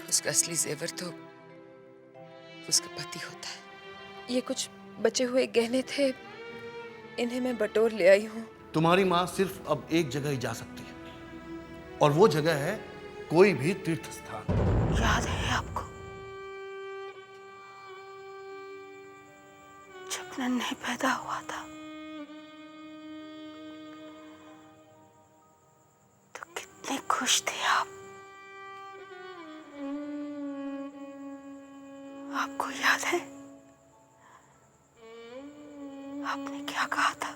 उसका असली जेवर तो उसका पति होता है। ये कुछ बचे हुए गहने थे, इन्हें मैं बटोर ले आई हूँ। तुम्हारी माँ सिर्फ अब एक जगह ही जा सकती है, और वो जगह है कोई भी तीर्थ स्थान। याद है आपको जब नन्हे पैदा हुआ था तो कितने खुश थे आप। आपको याद है आपने क्या कहा था?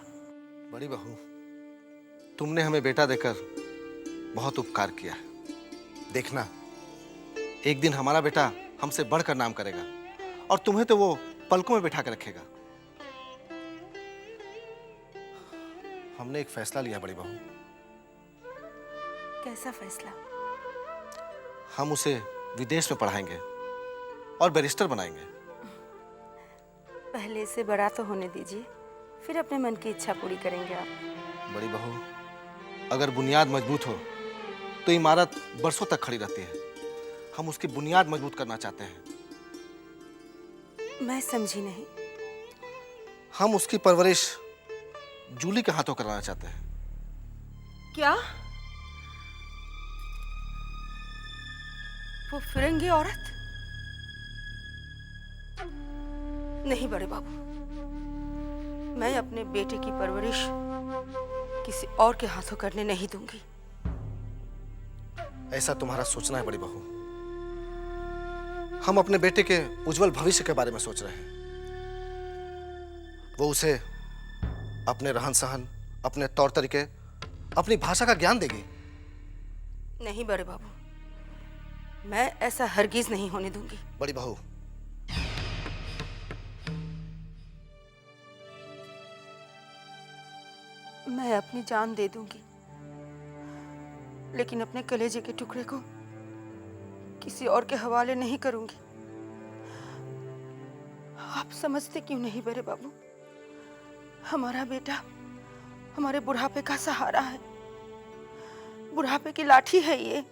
बड़ी बहू, तुमने हमें बेटा देकर बहुत उपकार किया है। देखना, एक दिन हमारा बेटा हमसे बढ़कर नाम करेगा और तुम्हें तो वो पलकों में बिठा कर रखेगा। हमने एक फैसला लिया बड़ी बहू। कैसा फैसला? हम उसे विदेश में पढ़ाएंगे और बैरिस्टर बनाएंगे। पहले इसे बड़ा तो होने दीजिए, फिर अपने मन की इच्छा पूरी करेंगे आप। बड़ी बहू, अगर बुनियाद मजबूत हो तो इमारत बरसों तक खड़ी रहती है। हम उसकी बुनियाद मजबूत करना चाहते हैं। मैं समझी नहीं। हम उसकी परवरिश जूली के हाथों कराना चाहते हैं। क्या? वो फिरंगी औरत? नहीं बड़े बाबू, मैं अपने बेटे की परवरिश किसी और के हाथों करने नहीं दूंगी। ऐसा तुम्हारा सोचना है बड़ी बहू। हम अपने बेटे के उज्जवल भविष्य के बारे में सोच रहे हैं। वो उसे अपने रहन सहन, अपने तौर तरीके, अपनी भाषा का ज्ञान देगी। नहीं बड़े बाबू, मैं ऐसा हरगिज नहीं होने दूंगी। बड़ी बहू, मैं अपनी जान दे दूंगी, लेकिन अपने कलेजे के टुकड़े को किसी और के हवाले नहीं करूंगी। आप समझते क्यों नहीं बड़े बाबू? हमारा बेटा हमारे बुढ़ापे का सहारा है, बुढ़ापे की लाठी है ये।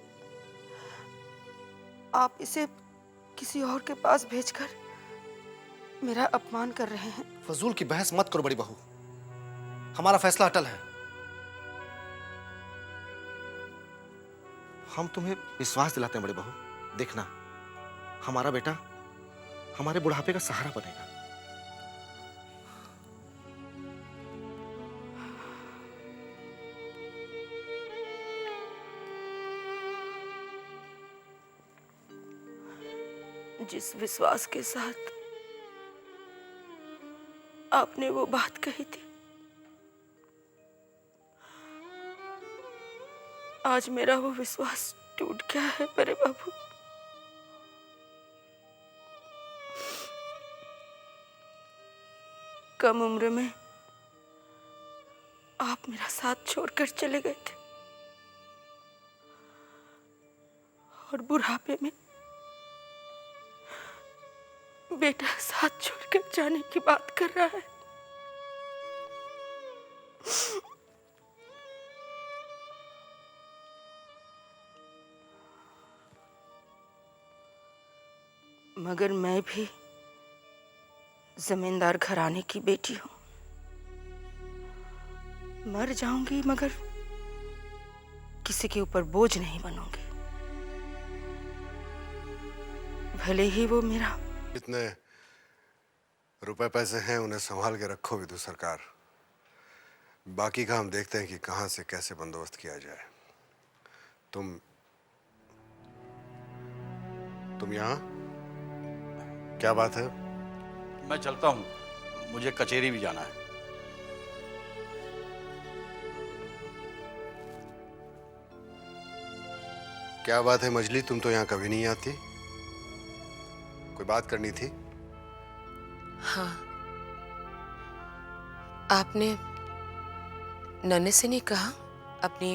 आप इसे किसी और के पास भेजकर मेरा अपमान कर रहे हैं। फजूल की बहस मत करो बड़ी बहू। हमारा फैसला अटल है। हम तुम्हें विश्वास दिलाते हैं बड़ी बहू। देखना, हमारा बेटा हमारे बुढ़ापे का सहारा बनेगा। जिस विश्वास के साथ आपने वो बात कही थी, आज मेरा वो विश्वास टूट गया है बड़े बाबू। कम उम्र में आप मेरा साथ छोड़कर चले गए थे, और बुढ़ापे में बेटा साथ छोड़कर जाने की बात कर रहा है। मगर मैं भी जमींदार घराने की बेटी हूं। मर जाऊंगी मगर किसी के ऊपर बोझ नहीं बनूंगी, भले ही वो मेरा। जितने रुपए पैसे हैं उन्हें संभाल के रखो विदु सरकार। बाकी का हम देखते हैं कि कहां से कैसे बंदोबस्त किया जाए। तुम यहां? क्या बात है? मैं चलता हूं, मुझे कचहरी भी जाना है। क्या बात है मजली, तुम तो यहां कभी नहीं आती। कोई बात करनी थी? हाँ, आपने नन्हे से नहीं कहा अपनी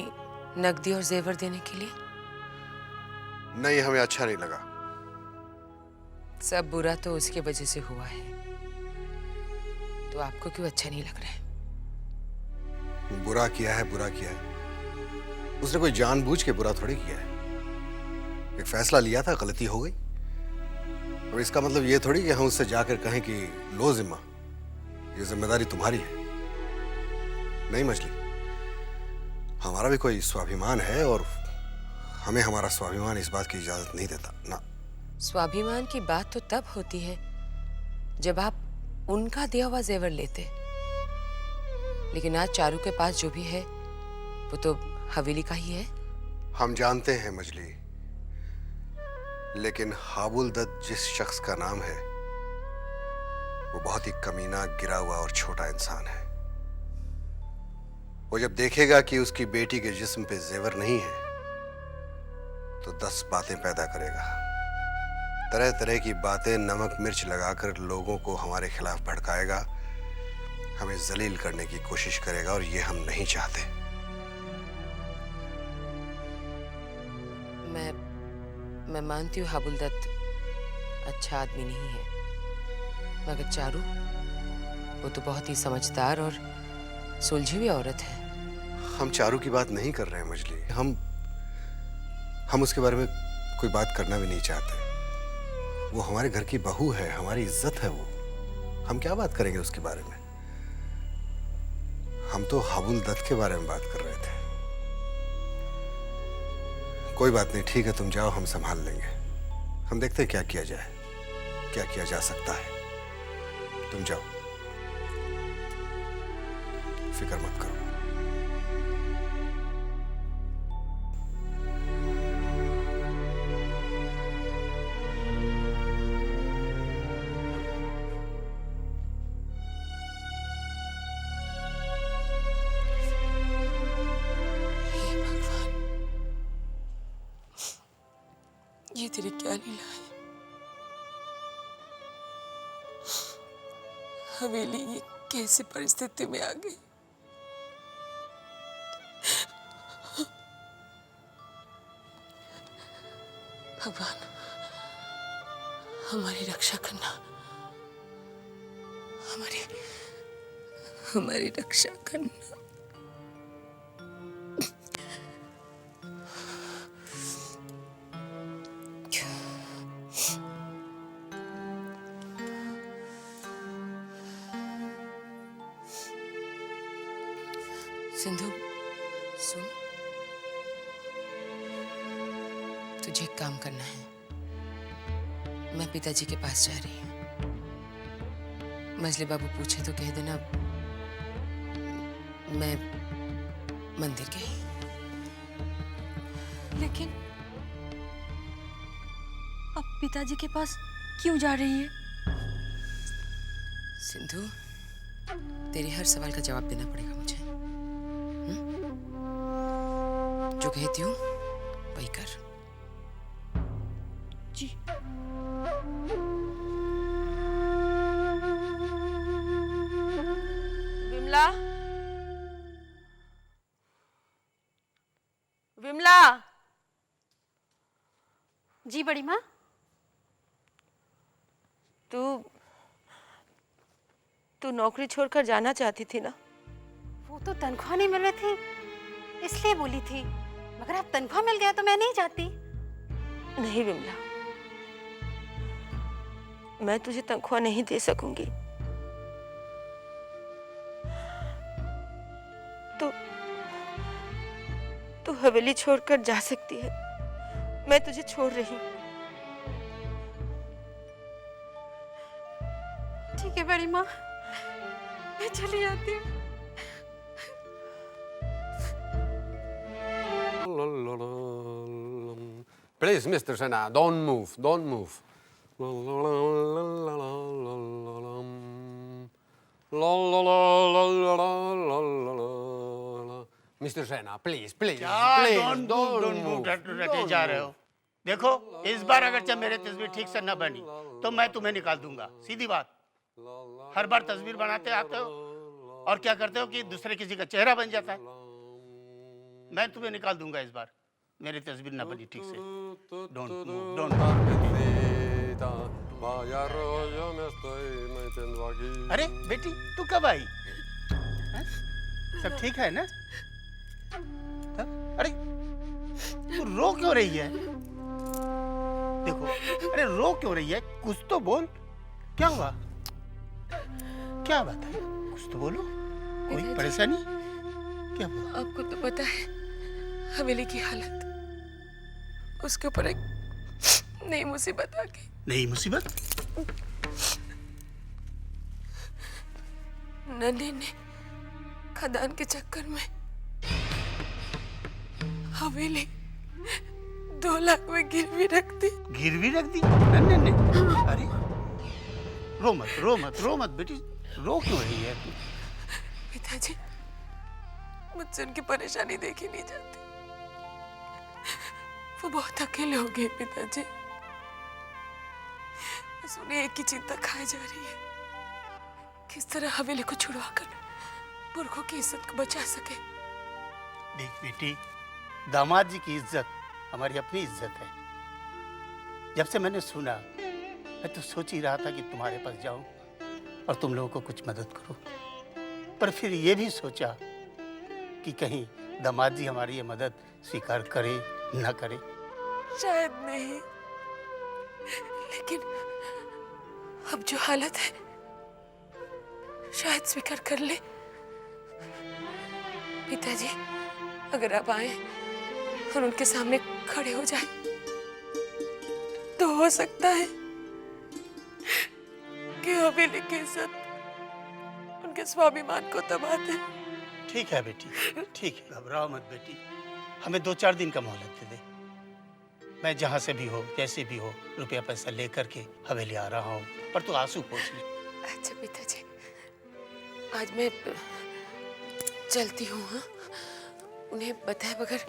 नकदी और जेवर देने के लिए? नहीं, हमें अच्छा नहीं लगा। सब बुरा तो उसकी वजह से हुआ है, तो आपको क्यों अच्छा नहीं लग रहा है? बुरा किया है, बुरा किया है। उसने कोई जानबूझ के बुरा थोड़ी किया है। एक फैसला लिया था, गलती हो गई। अब इसका मतलब ये थोड़ी कि हम उससे जाकर कहें कि लो जिम्मा, ये जिम्मेदारी तुम्हारी है। नहीं मछली, हमारा भी कोई स्वाभिमान है और हमें हमारा स्वाभिमान इस बात की इजाजत नहीं देता ना। स्वाभिमान की बात तो तब होती है जब आप उनका दिया हुआ जेवर लेते, लेकिन आज चारू के पास जो भी है वो तो हवेली का ही है। हम जानते हैं मजली, लेकिन हाबुल दत्त जिस शख्स का नाम है वो बहुत ही कमीना, गिरा हुआ और छोटा इंसान है। वो जब देखेगा कि उसकी बेटी के जिस्म पे जेवर नहीं है तो 10 बातें पैदा करेगा। तरह तरह की बातें नमक मिर्च लगाकर लोगों को हमारे खिलाफ भड़काएगा, हमें जलील करने की कोशिश करेगा और ये हम नहीं चाहते। मैं मानती हूँ हाबुल दत्त अच्छा आदमी नहीं है, मगर चारू वो तो बहुत ही समझदार और सुलझी हुई औरत है। हम चारू की बात नहीं कर रहे हैं मजली, हम उसके बारे में कोई बात करना भी नहीं चाहते। वो हमारे घर की बहू है, हमारी इज्जत है वो, हम क्या बात करेंगे उसके बारे में। हम तो हाबुल दत्त के बारे में बात कर रहे थे। कोई बात नहीं, ठीक है, तुम जाओ, हम संभाल लेंगे। हम देखते हैं क्या किया जाए, क्या किया जा सकता है। तुम जाओ, फिक्र मत करो। ये तेरी क्या लीला है? हवेली ये कैसी परिस्थिति में आ गई? भगवान हमारी रक्षा करना, हमारी रक्षा करना। सिंधु सुन, तुझे एक काम करना है। मैं पिताजी के पास जा रही हूँ। मजली बाबू पूछे तो कह देना मैं मंदिर गई। लेकिन अब पिताजी के पास क्यों जा रही है? सिंधु, तेरे हर सवाल का जवाब देना पड़ेगा मुझे। जो कहती हूँ वही कर। जी। विमला, विमला। जी बड़ी माँ। तू नौकरी छोड़कर जाना चाहती थी ना? वो तो तनख्वाह नहीं मिल रही थी इसलिए बोली थी, मगर अब तनख्वाह मिल गया तो मैं नहीं जाती। नहीं विमला, मैं तुझे तनख्वाह नहीं दे सकूंगी। तू हवेली छोड़कर जा सकती है, मैं तुझे छोड़ रही हूँ। ठीक है बड़ी माँ, मैं चली जाती हूँ। Please, Mr. Senna, don't move, don't move. Mr. Senna, please, please, please, don't move. रटे जा रहे हो। देखो, इस बार अगर जब मेरे तस्वीर ठीक से न बनी तो मैं तुम्हें निकाल दूंगा, सीधी बात। हर बार तस्वीर बनाते आते हो और क्या करते हो कि दूसरे किसी का चेहरा बन जाता है। मैं तुम्हें निकाल दूंगा इस बार, मेरी तस्वीर न बनी ठीक से। Don't move, don't. अरे बेटी, तू कब आई? सब ठीक है ना? अरे तू रो क्यों रही है? देखो, अरे रो क्यों रही है? कुछ तो बोल, क्या हुआ? क्या बात है? कुछ तो बोलो, कोई परेशानी? क्या हुआ? आपको तो पता है हवेली की हालत, उसके ऊपर एक नई मुसीबत आ गई। नई मुसीबत? नन्हे ने खदान के चक्कर में हवेली 2 लाख में गिरवी रख दी। गिरवी रख दी नन्हे ने? अरे रो मत, रो मत, रो मत बेटी, रो क्यों रही है तू? पिताजी, मुझसे उनकी परेशानी देखी नहीं जाती। वो बहुत अकेले हो गए पिताजी। बस उन्हें एक ही चिंता खाई जा रही है, किस तरह हवेली को छुड़वाकर पुरखों की इज्जत को बचा सके। देख बेटी, दामाद जी की इज्जत हमारी अपनी इज्जत है। जब से मैंने सुना, मैं तो सोच ही रहा था कि तुम्हारे पास जाऊं और तुम लोगों को कुछ मदद करो, पर फिर ये भी सोचा कि कहीं दामाद जी हमारी ये मदद स्वीकार करे ना करे। शायद नहीं, लेकिन अब जो हालत है शायद स्वीकार कर ले। पिताजी, अगर आप आए और उनके सामने खड़े हो जाए तो हो सकता है कि हवेली की इज्जत उनके स्वाभिमान को दबा दे। ठीक है बेटी, ठीक है, घबराओ मत बेटी, हमें 2-4 दिन का मोहलत दे दे। मैं जहाँ से भी हो, जैसे भी हो, रुपया पैसा लेकर के हवेली आ रहा हूँ, पर तू आंसू पोंछ ले। अच्छा पिताजी, आज मैं चलती हूँ। हाँ, उन्हें बताए बगैर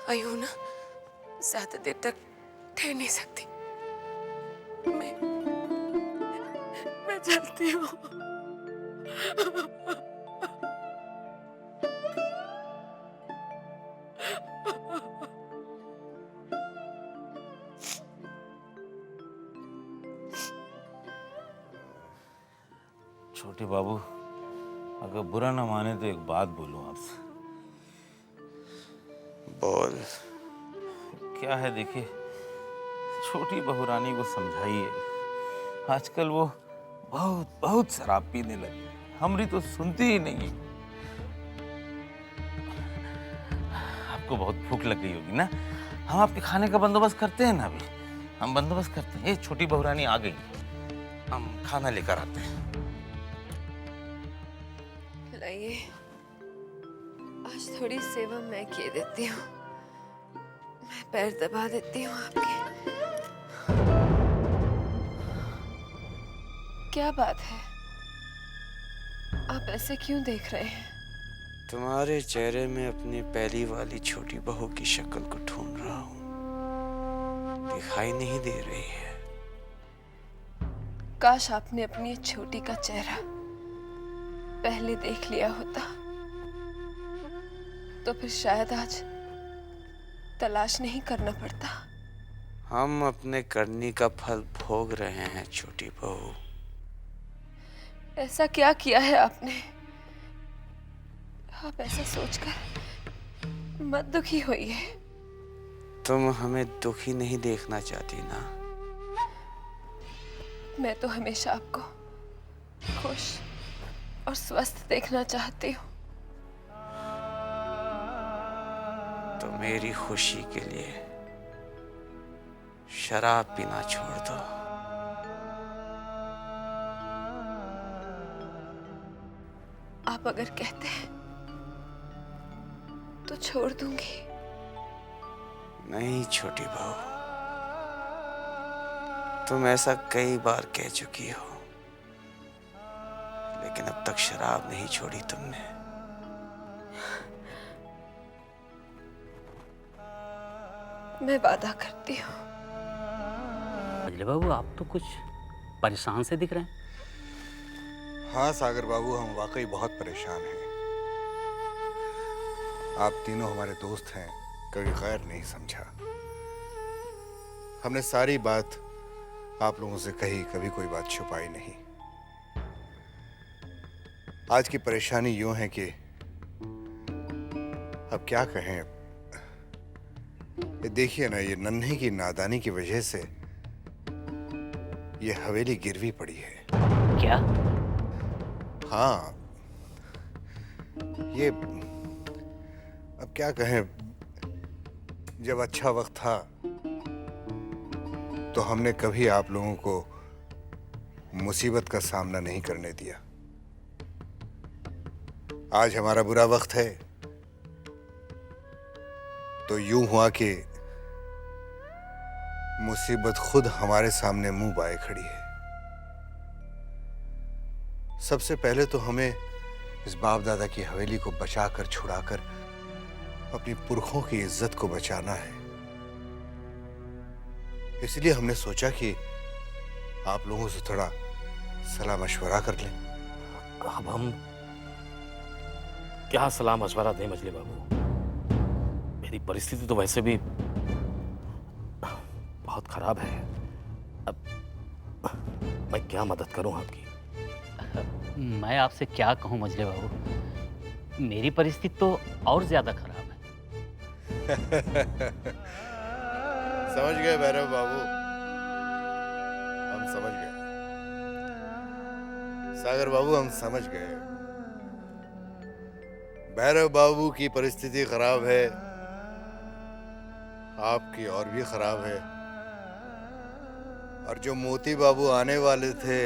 आई हूँ ना, ज्यादा देर तक ठहर नहीं सकती। मैं चलती हूँ। छोटे बाबू, अगर बुरा ना माने तो एक बात बोलूं आपसे। बोल। क्या है, देखिए, छोटी बहू रानी को समझाइए, आजकल वो बहुत बहुत शराब पीने लगी, हमारी तो सुनती ही नहीं है। आपको बहुत भूख लग गई होगी ना, हम आपके खाने का बंदोबस्त करते हैं ना। अभी हम बंदोबस्त करते हैं। ये छोटी बहू रानी आ गई, हम खाना लेकर आते हैं। लाइए, आज थोड़ी सेवा मैं किए देती हूँ। मैं पैर दबा देती हूँ आपके। क्या बात है, आप ऐसे क्यों देख रहे हैं? तुम्हारे चेहरे में अपनी पहली वाली छोटी बहू की शक्ल को ढूंढ रहा हूँ, दिखाई नहीं दे रही है। काश आपने अपनी छोटी का चेहरा पहले देख लिया होता, तो फिर शायद आज तलाश नहीं करना पड़ता। हम अपने करनी का फल भोग रहे हैं छोटी बहू। ऐसा क्या किया है आपने? आप ऐसा सोचकर मत दुखी होइए। तुम हमें दुखी नहीं देखना चाहती ना? मैं तो हमेशा आपको खुश और स्वस्थ देखना चाहती हूँ। तो मेरी खुशी के लिए शराब पीना छोड़ दो। आप अगर कहते हैं तो छोड़ दूंगी। नहीं छोटी बहू, तुम ऐसा कई बार कह चुकी हो, लेकिन अब तक शराब नहीं छोड़ी तुमने। मैं वादा करती हूँ। अजय बाबू, आप तो कुछ परेशान से दिख रहे हैं। हाँ सागर बाबू, हम वाकई बहुत परेशान हैं। आप तीनों हमारे दोस्त हैं, कभी गैर नहीं समझा। हमने सारी बात आप लोगों से कही, कभी कोई बात छुपाई नहीं। आज की परेशानी यूं है कि अब क्या कहें। ये देखिए ना, ये नन्हे की नादानी की वजह से ये हवेली गिरवी पड़ी है। क्या? हाँ, ये अब क्या कहें, जब अच्छा वक्त था तो हमने कभी आप लोगों को मुसीबत का सामना नहीं करने दिया। आज हमारा बुरा वक्त है तो यूं हुआ कि मुसीबत खुद हमारे सामने मुंह बाए खड़ी है। सबसे पहले तो हमें इस बाप दादा की हवेली को बचाकर छुड़ाकर अपनी पुरखों की इज्जत को बचाना है। इसलिए हमने सोचा कि आप लोगों से थोड़ा सलाह मशवरा कर लें। अब हम क्या सलाह मशवरा दें मजले बाबू? मेरी परिस्थिति तो वैसे भी बहुत खराब है। अब मैं क्या मदद करूं आपकी? मैं आपसे क्या कहूं मजले बाबू, मेरी परिस्थिति तो और ज्यादा खराब है। समझ गए भैरव बाबू, हम समझ गए। सागर बाबू, हम समझ गए। भैरव बाबू की परिस्थिति खराब है, आपकी और भी खराब है, और जो मोती बाबू आने वाले थे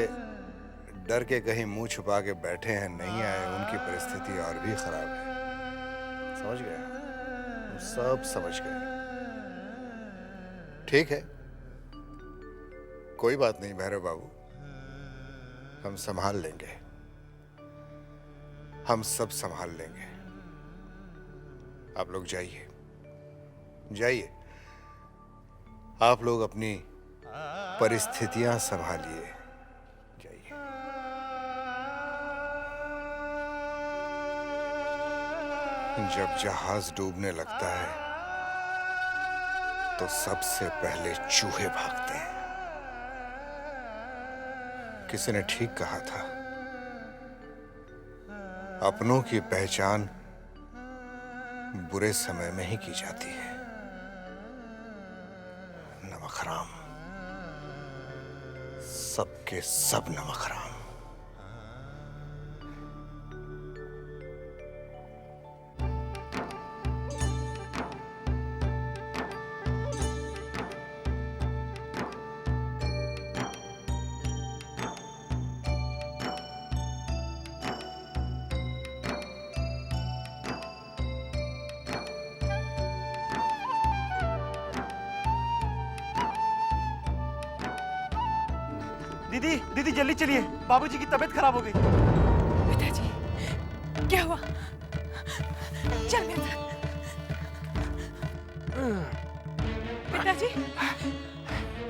डर के कहीं मुंह छुपा के बैठे हैं, नहीं आए, उनकी परिस्थिति और भी खराब है। समझ गए? हम सब समझ गए। ठीक है, कोई बात नहीं भैरव बाबू, हम संभाल लेंगे, हम सब संभाल लेंगे। आप लोग जाइए, जाइए, आप लोग अपनी परिस्थितियां संभालिए। जब जहाज डूबने लगता है तो सबसे पहले चूहे भागते हैं। किसी ने ठीक कहा था, अपनों की पहचान बुरे समय में ही की जाती है। नमकराम, सबके सब नमकराम। दीदी, दीदी जल्दी चलिए, बाबूजी की तबीयत खराब हो गई। पिताजी, क्या हुआ? चल मेरे साथ। पिताजी,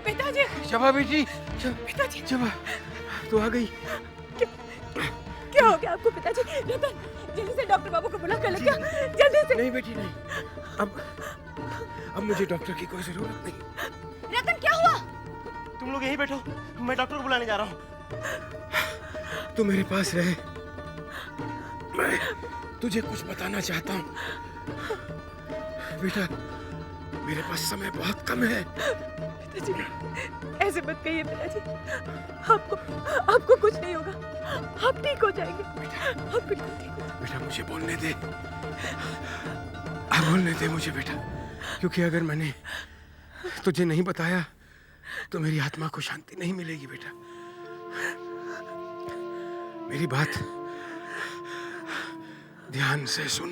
पिताजी। जबा बेटी, पिताजी। जबा, तू आ गई। क्या हो गया आपको पिताजी? रतन, जल्दी से डॉक्टर बाबू को बुला कर लेके आओ, जल्दी से। नहीं बेटी नहीं, अब मुझे डॉक्टर की कोई जरूरत नहीं। रतन क्या हुआ? तुम लोग यहीं बैठो, मैं डॉक्टर को बुलाने जा रहा हूँ। तू मेरे पास रहे, मैं तुझे कुछ बताना चाहता हूँ। बेटा, मेरे पास समय बहुत कम है। पिताजी, ऐसे मत कहिए पिताजी, आपको कुछ नहीं होगा, आप ठीक हो जाएंगे। आप बिल्कुल ठीक हो जाएंगे। बेटा मुझे बोलने दे, बोलने दे मुझे बेटा, क्योंकि अगर मैंने तुझे नहीं बताया तो मेरी आत्मा को शांति नहीं मिलेगी बेटा। मेरी बात ध्यान से सुन।